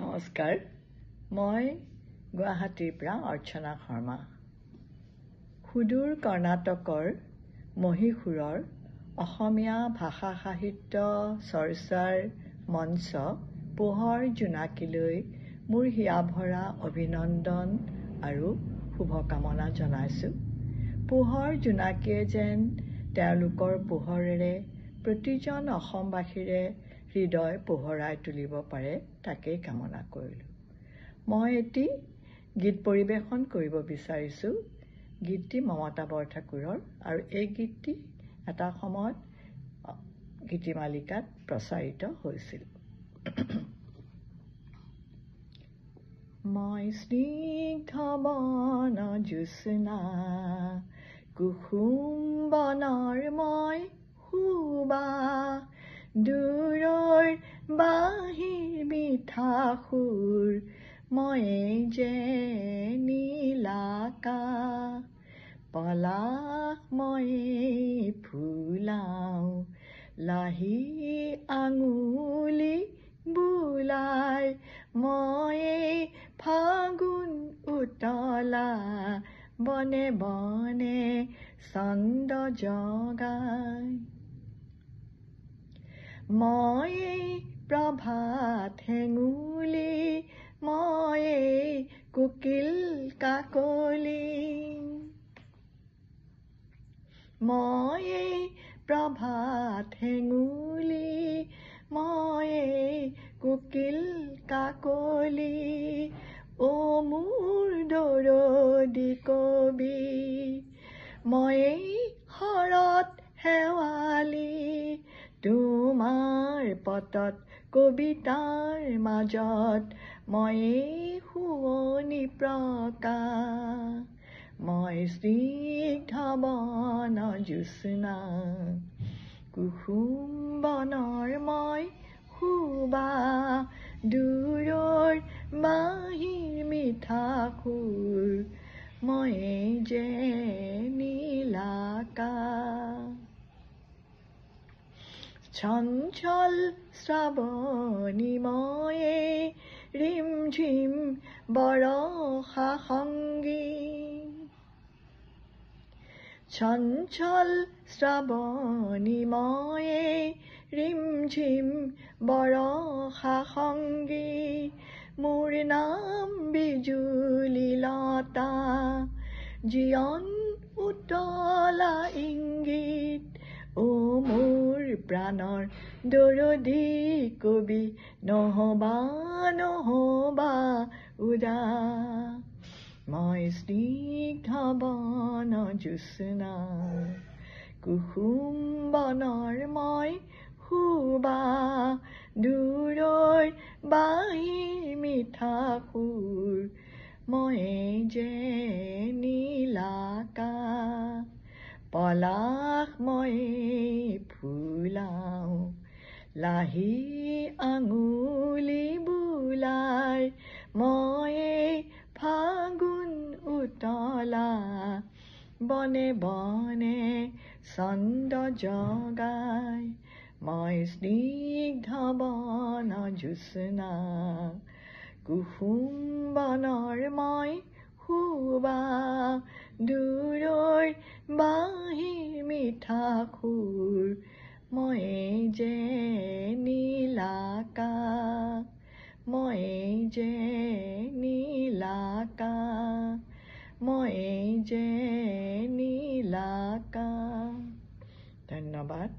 নমস্কাৰ, মই গুৱাহাটীৰ পৰা অৰ্চনা শৰ্মা। সুদূৰ কৰ্ণাটকৰ মহীশূৰৰ অসমীয়া ভাষা সাহিত্য চৰ্চাৰ মঞ্চ পোহৰ জোনাকীলৈ মোৰ হিয়াভৰা অভিনন্দন আৰু শুভকামনা জনাইছোঁ। পোহৰ জোনাকীয়ে যেন তেওঁলোকৰ পোহৰেৰে প্ৰতিজন অসমবাসীৰে হৃদয় পোহৰাই তুলিব পাৰে, তাকেই কামনা কৰিলোঁ। মই এটি গীত পৰিৱেশন কৰিব বিচাৰিছোঁ। গীতটি মমতা বৰঠাকুৰৰ, আৰু এই গীতটি এটা সময়ত গীতিমালিকাত প্ৰচাৰিত হৈছিল। মই স্নিগ্ধ বন জ্যোৎস্না কুসুম বনৰ মই সুবাস, দূৰৰ বাঁহীৰ মিঠা সুৰ ময়ে যে নীলাকাশ, পলাশ ময়ে ফুলাও লাহি আঙুলি বোলাই, ময়ে ফাগুন উতলা বনে বনে ছন্দ জগাই, ময়ে প্ৰভাত হেঙুলি ময়ে কোকিল কাকলি, ময়ে প্ৰভাত হেঙুলি ময়ে কোকিল কাকলি, অ মোৰ দৰদী কবি ময়ে শৰৎ শেৱালি, তোমাৰ পটত কবিতাৰ মাজত ময়ে শুৱনি প্ৰকাশ, মই স্নিগ্ধ বন জ্যোৎস্না কুসুম বনৰ মই সুবাস, দূৰৰ বাঁহীৰ মিঠা সুৰ ময়ে যে নীলাকাশ, চঞ্চল শ্ৰাৱণী ময়ে ৰিমঝিম বৰষা সংগী, চঞ্চল শ্ৰাৱণী ময়ে ৰিমঝিম বৰষা সংগী, মোৰ নাম বিজুলী লতা জীৱন উতলা ইংগিত, অ মোৰ প্ৰাণৰ দৰদী কবি নহবা নহবা উদাস, মই স্নিগ্ধ বন জ্যোৎস্না কুসুম বনৰ মই সুবাস, দূৰৰ বাঁহীৰ মিঠা সুৰ ময়ে যে নীলাকাশ, পলাশ ময়ে ফুলাও লাহি আঙুলি বোলাই, ময়ে ফাগুন উতলা বনে বনে ছন্দ জগাই, মই স্নিগ্ধ বন জ্যোৎস্না কুসুম বনৰ মই সুবাস, দূৰৰ বাঁহীৰ মিঠা সুৰ ময়ে যে নীলাকাশ, ময়ে যে নীলাকাশ, ময়ে যে নীলাকাশ। ধন্যবাদ।